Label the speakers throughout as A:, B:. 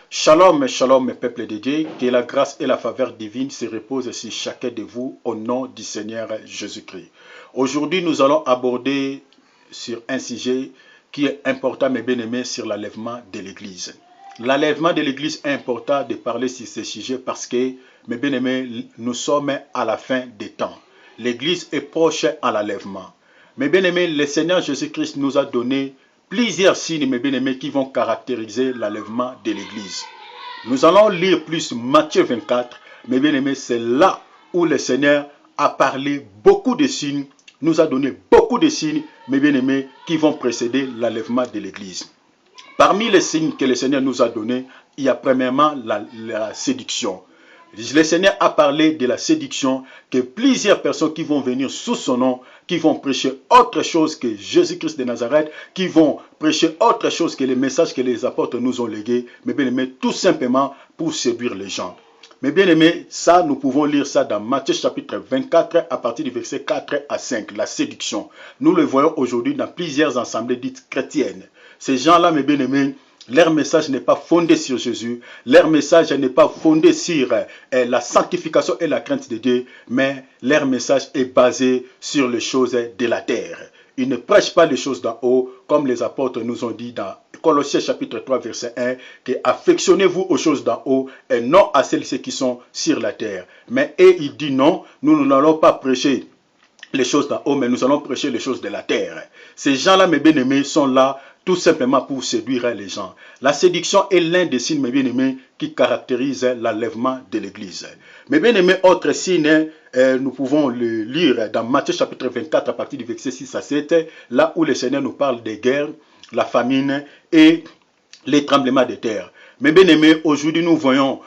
A: Shalom, shalom, mes peuples de Dieu, que la grâce et la faveur divine se reposent sur chacun de vous au nom du Seigneur Jésus-Christ. Aujourd'hui, nous allons aborder sur un sujet qui est important, mes bien-aimés, sur l'enlèvement de l'Église. L'enlèvement de l'Église est important de parler sur ce sujet parce que, mes bien-aimés, nous sommes à la fin des temps. L'Église est proche à l'enlèvement. Mes bien-aimés, le Seigneur Jésus-Christ nous a donné plusieurs signes, mes bien-aimés, qui vont caractériser l'enlèvement de l'Église. Nous allons lire plus Matthieu 24. Mes bien-aimés, c'est là où le Seigneur a parlé beaucoup de signes, nous a donné beaucoup de signes, mes bien-aimés, qui vont précéder l'enlèvement de l'Église. Parmi les signes que le Seigneur nous a donnés, il y a premièrement la séduction. Le Seigneur a parlé de la séduction, que plusieurs personnes qui vont venir sous son nom, qui vont prêcher autre chose que Jésus-Christ de Nazareth, qui vont prêcher autre chose que les messages que les apôtres nous ont légués, mais bien aimés, tout simplement pour séduire les gens. Mais bien aimés, ça, nous pouvons lire ça dans Matthieu chapitre 24 à partir du verset 4 à 5, la séduction. Nous le voyons aujourd'hui dans plusieurs assemblées dites chrétiennes. Ces gens-là, mes bien aimés, leur message n'est pas fondé sur Jésus, leur message n'est pas fondé sur la sanctification et la crainte de Dieu, mais leur message est basé sur les choses de la terre. Ils ne prêchent pas les choses d'en haut, comme les apôtres nous ont dit dans Colossiens chapitre 3 verset 1, que affectionnez-vous aux choses d'en haut et non à celles qui sont sur la terre. Mais il dit non, nous n'allons pas prêcher les choses d'en haut, mais nous allons prêcher les choses de la terre. Ces gens-là, mes bien-aimés, sont là tout simplement pour séduire les gens. La séduction est l'un des signes, mes bien-aimés, qui caractérise l'enlèvement de l'Église. Mes bien-aimés, autre signe, nous pouvons le lire dans Matthieu chapitre 24 à partir du verset 6 à 7, là où le Seigneur nous parle des guerres, la famine et les tremblements de terre. Mais bien aimés, aujourd'hui nous voyons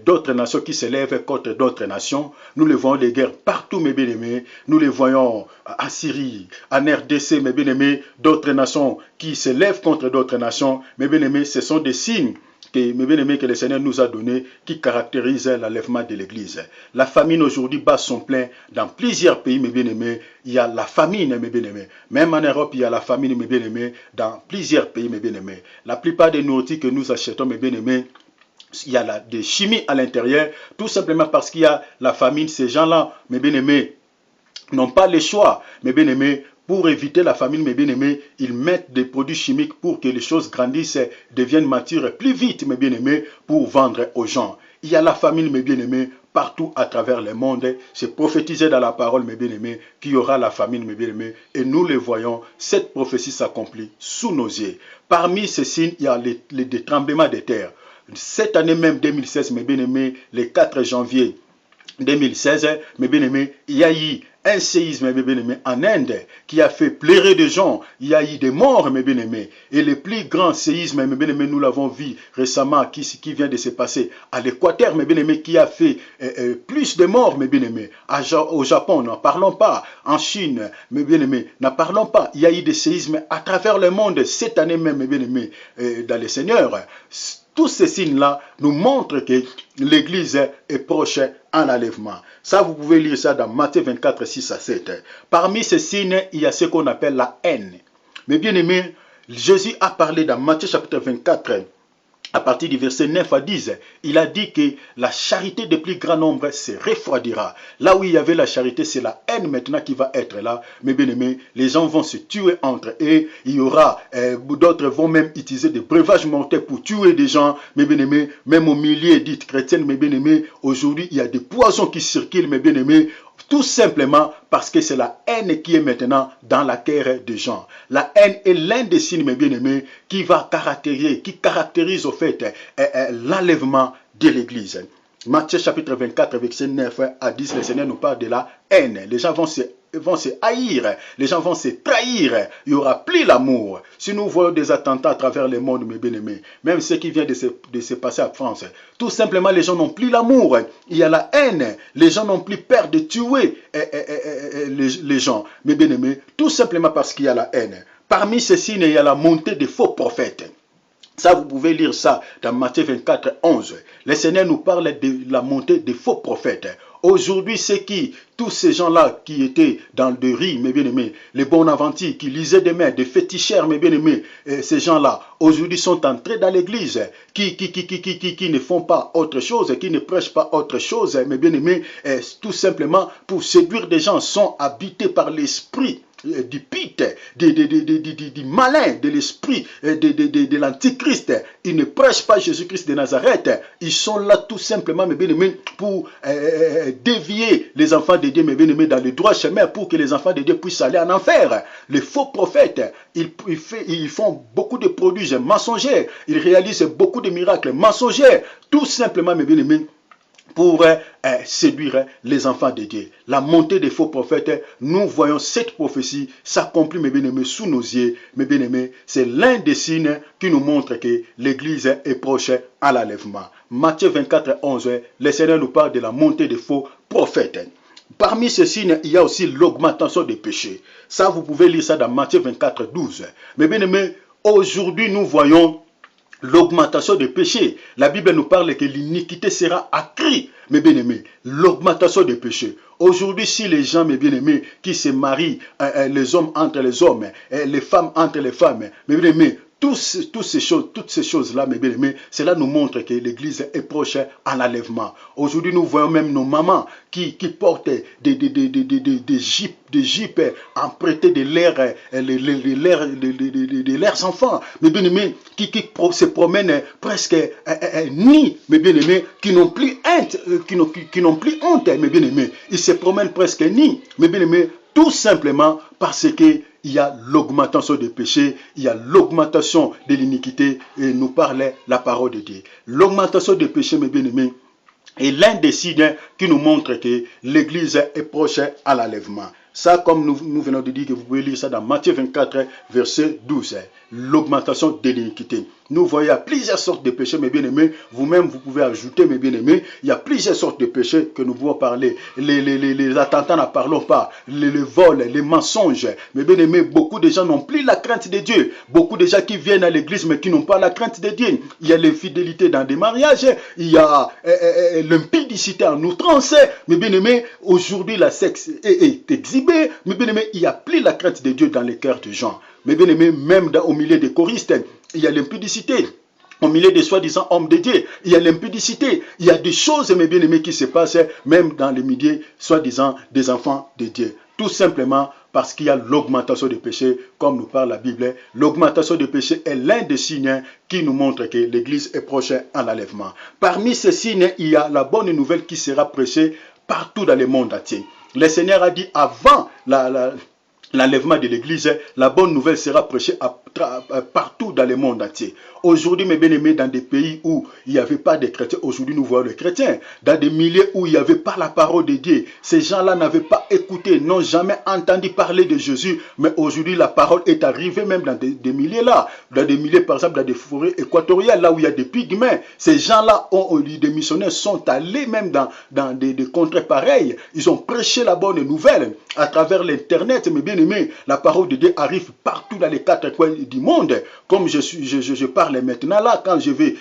A: d'autres nations qui se lèvent contre d'autres nations. Nous les voyons des guerres partout, mes bien-aimés. Nous les voyons en Syrie, en RDC, mes bien-aimés, d'autres nations qui se lèvent contre d'autres nations. Mes bien-aimés, ce sont des signes mes bien-aimés, que le Seigneur nous a donné qui caractérisent l'enlèvement de l'Église. La famine aujourd'hui bat son plein dans plusieurs pays, mes bien-aimés. Il y a la famine, mes bien-aimés. Même en Europe, il y a la famine, mes bien-aimés, dans plusieurs pays, mes bien-aimés. La plupart des nourritures que nous achetons, mes bien-aimés, il y a des chimies à l'intérieur, tout simplement parce qu'il y a la famine. Ces gens-là, mes bien-aimés, n'ont pas le choix, mes bien-aimés. Pour éviter la famine, mes bien-aimés, ils mettent des produits chimiques pour que les choses grandissent, deviennent matures plus vite, mes bien-aimés, pour vendre aux gens. Il y a la famine, mes bien-aimés, partout à travers le monde. C'est prophétisé dans la parole, mes bien-aimés, qu'il y aura la famine, mes bien-aimés. Et nous le voyons, cette prophétie s'accomplit sous nos yeux. Parmi ces signes, il y a les tremblements de terre. Cette année même, 2016, mes bien-aimés, le 4 janvier 2016, mes bien-aimés, il y a eu un séisme, mes bien-aimés, en Inde, qui a fait pleurer des gens. Il y a eu des morts, mes bien-aimés. Et le plus grand séisme, mes bien-aimés, nous l'avons vu récemment, qui vient de se passer à l'Équateur, mes bien-aimés, qui a fait plus de morts, mes bien-aimés. Au Japon, n'en parlons pas. En Chine, mes bien-aimés, n'en parlons pas. Il y a eu des séismes à travers le monde, cette année même, mes bien-aimés, dans le Seigneur. Tous ces signes-là nous montrent que l'Église est proche en enlèvement. Ça, vous pouvez lire ça dans Matthieu 24, 6 à 7. Parmi ces signes, il y a ce qu'on appelle la haine. Mais bien aimé, Jésus a parlé dans Matthieu chapitre 24, à partir du verset 9 à 10, il a dit que la charité de plus grand nombre se refroidira. Là où il y avait la charité, c'est la haine maintenant qui va être là. Mais bien aimé, les gens vont se tuer entre eux. Il y aura, d'autres vont même utiliser des breuvages mortels pour tuer des gens. Mais bien aimé, même au milieu dites chrétiennes, mais bien aimé, aujourd'hui il y a des poisons qui circulent, mais bien aimé, tout simplement parce que c'est la haine qui est maintenant dans la terre des gens. La haine est l'un des signes, mes bien-aimés, qui caractérise au fait l'enlèvement de l'Église. Matthieu chapitre 24, verset 9 à 10, le Seigneur nous parle de la haine. Les gens vont se haïr, les gens vont se trahir, il n'y aura plus l'amour. Si nous voyons des attentats à travers le monde, mes bien-aimés, même ce qui vient de se passer en France, tout simplement les gens n'ont plus l'amour, il y a la haine, les gens n'ont plus peur de tuer les gens, mes bien-aimés, tout simplement parce qu'il y a la haine. Parmi ces signes, il y a la montée des faux prophètes. Ça, vous pouvez lire ça dans Matthieu 24, 11. Le Seigneur nous parle de la montée des faux prophètes. Aujourd'hui, tous ces gens-là qui étaient dans le riz, mes bien-aimés, les Bonaventure, qui lisaient des mains, des féticheurs, mes bien-aimés, ces gens-là, aujourd'hui sont entrés dans l'église, qui ne font pas autre chose, qui ne prêchent pas autre chose, mes bien-aimés, tout simplement pour séduire des gens, sont habités par l'esprit du pite, du malin, de l'esprit de l'antichrist. Ils ne prêchent pas Jésus-Christ de Nazareth. Ils sont là tout simplement, mes bien-aimés, pour dévier les enfants de Dieu, mes bien-aimés, dans le droit chemin, pour que les enfants de Dieu puissent aller en enfer. Les faux prophètes, ils font beaucoup de produits mensongers. Ils réalisent beaucoup de miracles mensongers. Tout simplement, mes bien-aimés, pour séduire les enfants de Dieu. La montée des faux prophètes, nous voyons cette prophétie s'accomplir, mes bien-aimés, sous nos yeux. Mes bien-aimés, c'est l'un des signes qui nous montre que l'Église est proche à l'enlèvement. Matthieu 24, 11, le Seigneur nous parle de la montée des faux prophètes. Parmi ces signes, il y a aussi l'augmentation des péchés. Ça, vous pouvez lire ça dans Matthieu 24, 12. Mes bien-aimés, aujourd'hui, nous voyons l'augmentation des péchés. La Bible nous parle que l'iniquité sera accrue, mes bien-aimés. L'augmentation des péchés. Aujourd'hui, si les gens, mes bien-aimés, qui se marient, les hommes entre les hommes, les femmes entre les femmes, mes bien-aimés, toutes ces choses-là, mes bien-aimés, cela nous montre que l'Église est proche à l'enlèvement. Aujourd'hui, nous voyons même nos mamans qui portent des jupes empruntées de leurs enfants, mes bien-aimés, qui se promènent presque nus, mes bien-aimés, qui n'ont plus honte, mes bien-aimés. Ils se promènent presque nus, mes bien-aimés, tout simplement parce que il y a l'augmentation des péchés, il y a l'augmentation de l'iniquité, et nous parlait la parole de Dieu. L'augmentation des péchés, mes bien-aimés, est l'un des signes qui nous montre que l'Église est proche à l'enlèvement. Ça, comme nous venons de dire, que vous pouvez lire ça dans Matthieu 24, verset 12. L'augmentation de l'iniquité. Nous voyons plusieurs sortes de péchés, mes bien-aimés. Vous-même, vous pouvez ajouter, mes bien-aimés. Il y a plusieurs sortes de péchés que nous pouvons parler. Les attentats, n'en parlons pas. Les vols, les mensonges. Mes bien-aimés, beaucoup de gens n'ont plus la crainte de Dieu. Beaucoup de gens qui viennent à l'église, mais qui n'ont pas la crainte de Dieu. Il y a l'infidélité dans des mariages. Il y a l'impudicité en outrance. Mes bien-aimés, aujourd'hui, la sexe est exhibée. Mes bien-aimés, il n'y a plus la crainte de Dieu dans les cœurs des gens. Mes bien-aimés, même au milieu des choristes, il y a l'impudicité. Au milieu des soi-disant hommes de Dieu, il y a l'impudicité. Il y a des choses, mes bien-aimés, qui se passent même dans les milieux soi-disant des enfants de Dieu. Tout simplement parce qu'il y a l'augmentation des péchés, comme nous parle la Bible. L'augmentation des péchés est l'un des signes qui nous montre que l'Église est proche à l'enlèvement. Parmi ces signes, il y a la bonne nouvelle qui sera prêchée partout dans le monde entier. Le Seigneur a dit avant l'enlèvement de l'Église, la bonne nouvelle sera prêchée partout dans le monde entier. Aujourd'hui, mes bien-aimés, dans des pays où il n'y avait pas de chrétiens, aujourd'hui nous voyons les chrétiens. Dans des milieux où il n'y avait pas la parole de Dieu, ces gens-là n'avaient pas écouté, n'ont jamais entendu parler de Jésus, mais aujourd'hui la parole est arrivée même dans des milieux là. Dans des milieux, par exemple, dans des forêts équatoriales, là où il y a des pygmées. Ces gens-là, des missionnaires sont allés même dans des contrées pareilles. Ils ont prêché la bonne nouvelle à travers l'Internet, mes bien-aimés. La parole de Dieu arrive partout dans les quatre coins du monde. Comme je parle maintenant là, quand je vais...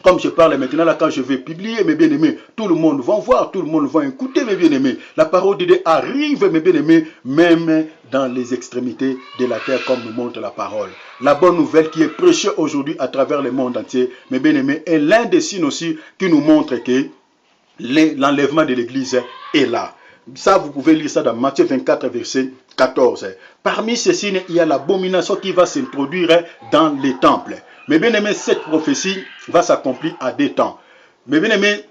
A: Comme je parle maintenant là, quand je vais publier, mes bien-aimés, tout le monde va voir, tout le monde va écouter, mes bien-aimés. La parole de Dieu arrive, mes bien-aimés, même dans les extrémités de la terre, comme nous montre la parole. La bonne nouvelle qui est prêchée aujourd'hui à travers le monde entier, mes bien-aimés, est l'un des signes aussi qui nous montre que l'enlèvement de l'Église est là. Ça, vous pouvez lire ça dans Matthieu 24, verset 14. Parmi ces signes, il y a l'abomination qui va s'introduire dans les temples. Mais bien aimé, cette prophétie va s'accomplir à deux temps. Mais bien aimé,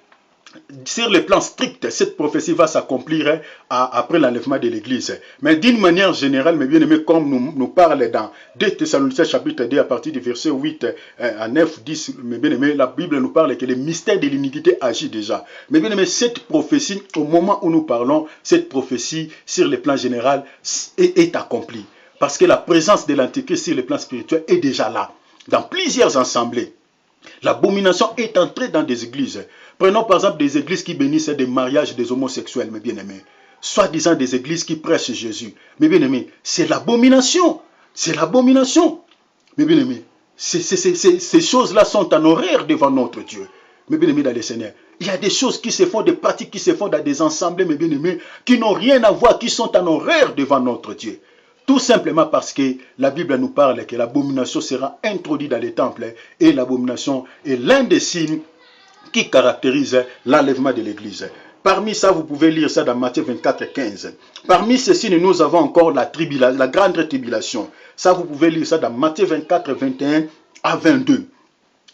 A: sur le plan strict, cette prophétie va s'accomplir après l'enlèvement de l'Église. Mais d'une manière générale, mes bien-aimés, comme nous parle dans 2 Thessaloniciens chapitre 2 à partir du verset 8 à 9, 10, mes bien-aimés, la Bible nous parle que le mystère de l'iniquité agit déjà. Mais bien-aimés, cette prophétie, au moment où nous parlons, cette prophétie sur le plan général est accomplie. Parce que la présence de l'Antichrist sur le plan spirituel est déjà là. Dans plusieurs assemblées, l'abomination est entrée dans des églises. Prenons par exemple des églises qui bénissent des mariages des homosexuels, mes bien-aimés. Soi-disant des églises qui prêchent Jésus. Mes bien-aimés, c'est l'abomination. C'est l'abomination. Mes bien-aimés, ces choses-là sont en horreur devant notre Dieu. Mes bien-aimés dans le Seigneur, Il y a des choses qui se font, des pratiques qui se font dans des assemblées, mes bien-aimés, qui n'ont rien à voir, qui sont en horreur devant notre Dieu. Tout simplement parce que la Bible nous parle que l'abomination sera introduite dans les temples et l'abomination est l'un des signes qui caractérise l'enlèvement de l'Église. Parmi ça, vous pouvez lire ça dans Matthieu 24, 15. Parmi ces signes, nous avons encore la grande tribulation. Ça, vous pouvez lire ça dans Matthieu 24, 21 à 22.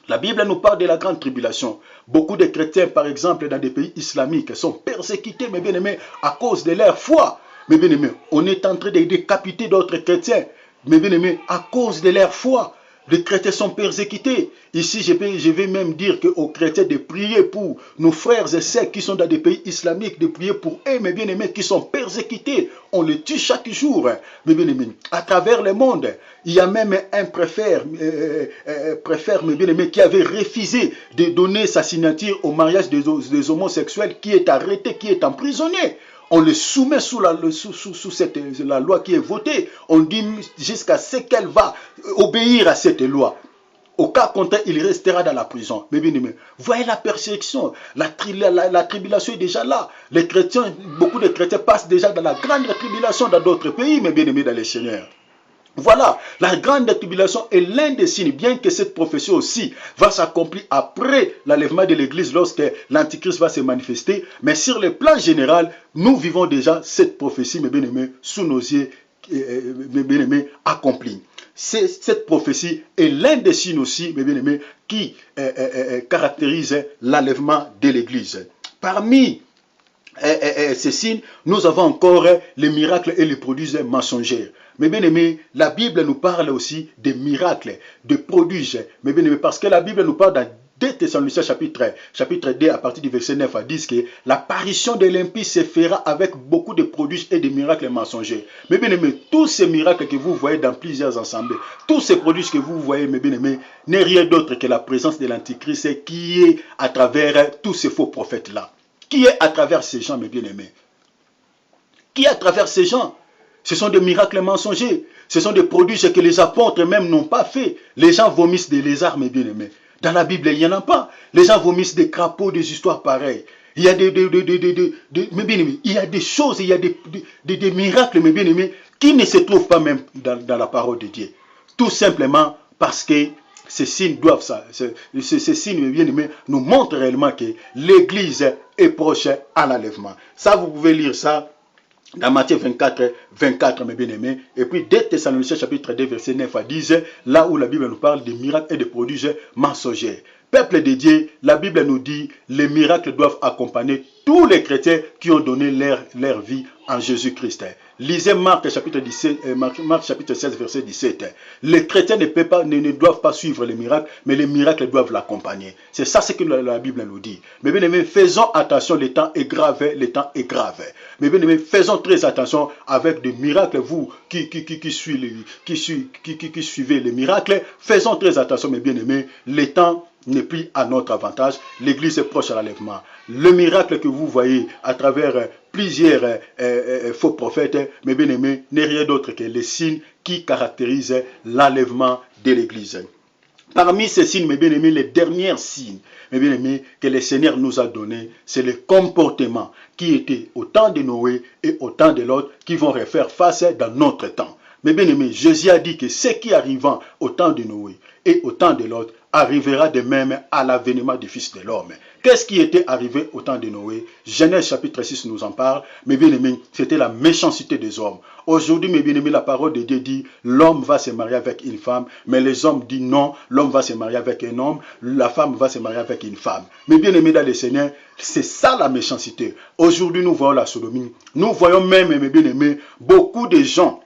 A: La Bible nous parle de la grande tribulation. Beaucoup de chrétiens, par exemple, dans des pays islamiques, sont persécutés, mes bien-aimés, à cause de leur foi. Mes bien-aimés, on est en train de décapiter d'autres chrétiens, mes bien-aimés, à cause de leur foi. Les chrétiens sont persécutés. Ici, je vais même dire aux chrétiens de prier pour nos frères et sœurs qui sont dans des pays islamiques, de prier pour eux, mes bien-aimés, qui sont persécutés. On les tue chaque jour, mes bien-aimés. À travers le monde, il y a même un préfère, mes bien-aimés, qui avait refusé de donner sa signature au mariage des homosexuels, qui est arrêté, qui est emprisonné. On le soumet sous la loi qui est votée. On dit jusqu'à ce qu'elle va obéir à cette loi. Au cas contraire, il restera dans la prison. Mais bien aimé, voyez la persécution, la tribulation est déjà là. Les chrétiens, beaucoup de chrétiens passent déjà dans la grande tribulation dans d'autres pays, mais bien aimés dans les Seigneurs. Voilà, la grande tribulation est l'un des signes, bien que cette prophétie aussi va s'accomplir après l'enlèvement de l'Église lorsque l'Antichrist va se manifester. Mais sur le plan général, nous vivons déjà cette prophétie, mes bien-aimés, sous nos yeux, mes bien-aimés, accomplie. Cette prophétie est l'un des signes aussi, mes bien-aimés, qui caractérise l'enlèvement de l'Église. Parmi ces signes, nous avons encore les miracles et les prodiges mensongers. Mais bien aimés, la Bible nous parle aussi des miracles, des prodiges. Mais bien aimés, parce que la Bible nous parle dans 2 Thessaloniciens chapitre 2 à partir du verset 9 à 10 que l'apparition de l'impie se fera avec beaucoup de prodiges et de miracles mensongers. Mais bien aimés, tous ces miracles que vous voyez dans plusieurs assemblées, tous ces prodiges que vous voyez, mes bien aimés, n'est rien d'autre que la présence de l'Antichrist qui est à travers tous ces faux prophètes-là. Qui est à travers ces gens, mes bien-aimés? Qui est à travers ces gens? Ce sont des miracles mensongers. Ce sont des prodiges que les apôtres même n'ont pas fait. Les gens vomissent des lézards, mes bien-aimés. Dans la Bible, il n'y en a pas. Les gens vomissent des crapauds, des histoires pareilles. Il y a mes bien-aimés, il y a des choses, il y a des miracles, mes bien-aimés, qui ne se trouvent pas même dans la parole de Dieu. Tout simplement parce que ces signes doivent ça. Ces signes, bien aimés, nous montrent réellement que l'Église est proche à l'enlèvement. Ça, vous pouvez lire ça dans Matthieu 24, 24, mes bien-aimés. Et puis, 2 Thessaloniciens chapitre 2, verset 9 à 10, là où la Bible nous parle des miracles et des prodiges mensongers. Peuple de Dieu, la Bible nous dit, les miracles doivent accompagner tous les chrétiens qui ont donné leur vie en Jésus-Christ. Lisez Marc chapitre 16, verset 17. Les chrétiens ne doivent pas suivre les miracles, mais les miracles doivent l'accompagner. C'est ça ce que la Bible nous dit. Mais bien aimés, faisons attention, le temps est grave, le temps est grave. Mais bien aimés, faisons très attention avec des miracles, vous qui suivez les miracles, faisons très attention, mes bien aimés, le temps n'est plus à notre avantage. L'Église est proche à l'enlèvement. Le miracle que vous voyez à travers plusieurs faux prophètes, mes bien-aimés, n'est rien d'autre que les signes qui caractérisent l'enlèvement de l'Église. Parmi ces signes, mes bien-aimés, les derniers signes, mes bien-aimés, que le Seigneur nous a donnés, c'est le comportement qui était au temps de Noé et au temps de l'autre qui vont refaire face dans notre temps. Mes bien-aimés, Jésus a dit que ce qui arriva au temps de Noé et au temps de l'autre arrivera de même à l'avènement du Fils de l'homme. Qu'est-ce qui était arrivé au temps de Noé? Genèse chapitre 6 nous en parle. Mes bien-aimés, c'était la méchanceté des hommes. Aujourd'hui, mes bien-aimés, la parole de Dieu dit l'homme va se marier avec une femme, mais les hommes disent non, l'homme va se marier avec un homme, la femme va se marier avec une femme. Mes bien-aimés dans le Seigneur, c'est ça la méchanceté. Aujourd'hui, nous voyons la sodomie. Nous voyons même, mes bien-aimés, beaucoup de gens,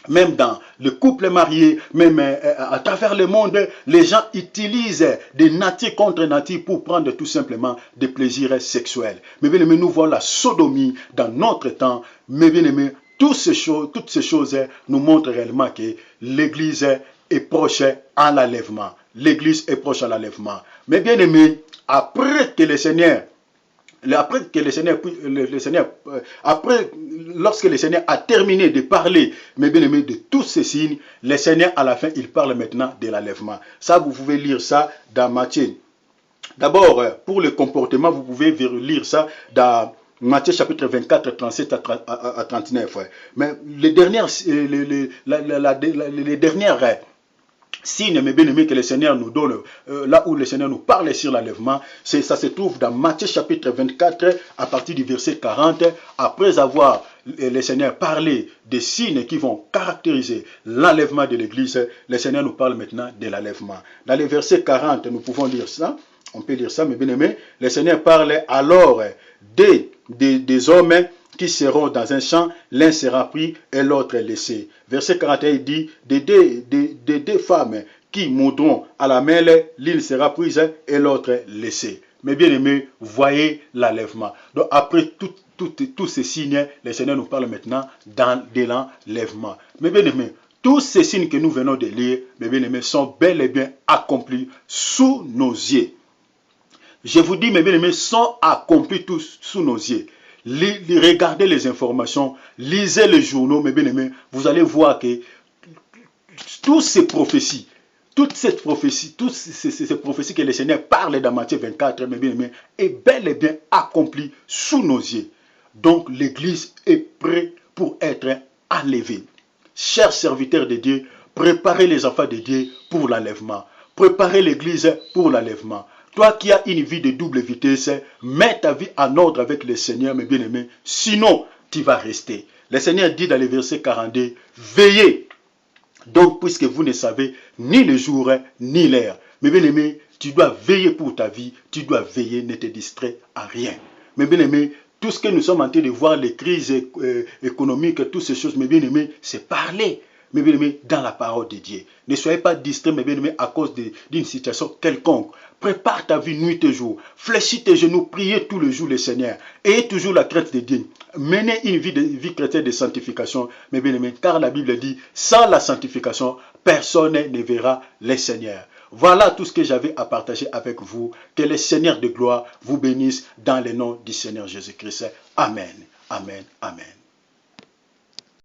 A: même dans le couple marié, même à travers le monde, les gens utilisent des natures contre natures pour prendre tout simplement des plaisirs sexuels. Mais bien aimés, nous voyons la sodomie dans notre temps. Mais bien aimés, toutes ces choses nous montrent réellement que l'Église est proche à l'enlèvement. L'Église est proche à l'enlèvement. Mais bien aimés, après que le Seigneur, lorsque le Seigneur a terminé de parler, mes bien-aimés, de tous ces signes, le Seigneur, à la fin, il parle maintenant de l'enlèvement. Ça, vous pouvez lire ça dans Matthieu D'abord, pour le comportement, vous pouvez lire ça dans Matthieu chapitre 24, 37 à 39. Mais les dernières, les dernières signes, mes bien-aimés, que le Seigneur nous donne, là où le Seigneur nous parle sur l'enlèvement, ça se trouve dans Matthieu chapitre 24, à partir du verset 40, après avoir le Seigneur parlé des signes qui vont caractériser l'enlèvement de l'Église, le Seigneur nous parle maintenant de l'enlèvement. Dans les versets 40, nous pouvons lire ça. On peut lire ça, mes bien-aimés. Le Seigneur parle alors des hommes qui seront dans un champ, l'un sera pris et l'autre laissé. Verset 41 dit, des deux femmes qui moudront à la mêle, l'une sera prise et l'autre laissée. Mes bien-aimés, voyez l'enlèvement. Donc après tous ces signes, le Seigneur nous parle maintenant de l'enlèvement. Mes bien-aimés, tous ces signes que nous venons de lire, mes bien-aimés, sont bel et bien accomplis sous nos yeux. Je vous dis, mes bien-aimés, sont accomplis tous sous nos yeux. Regardez les informations, lisez les journaux, mes bien-aimés, vous allez voir que toutes ces prophéties, toutes ces prophéties que le Seigneur parle dans Matthieu 24, mes bien-aimés, est bel et bien accomplie sous nos yeux. Donc l'Église est prête pour être enlevée. Chers serviteurs de Dieu, préparez les enfants de Dieu pour l'enlèvement. Préparez l'Église pour l'enlèvement. Toi qui as une vie de double vitesse, mets ta vie en ordre avec le Seigneur, mes bien-aimés. Sinon, tu vas rester. Le Seigneur dit dans le verset 42, veillez. Donc, puisque vous ne savez ni le jour, ni l'heure. Mes bien-aimés, tu dois veiller pour ta vie. Tu dois veiller, ne te distrais à rien. Mes bien-aimés, tout ce que nous sommes en train de voir, les crises économiques, toutes ces choses, mes bien-aimés, c'est parler. Mes bien-aimés, dans la parole de Dieu. Ne soyez pas distraits, mes bien-aimés, à cause d'une situation quelconque. Prépare ta vie nuit et jour. Fléchis tes genoux, priez tout le jour le Seigneur. Ayez toujours la crainte de Dieu. Menez une vie chrétienne de sanctification, mes bien-aimés, car la Bible dit, sans la sanctification, personne ne verra le Seigneur. Voilà tout ce que j'avais à partager avec vous. Que le Seigneur de gloire vous bénisse dans le nom du Seigneur Jésus-Christ. Amen. Amen. Amen.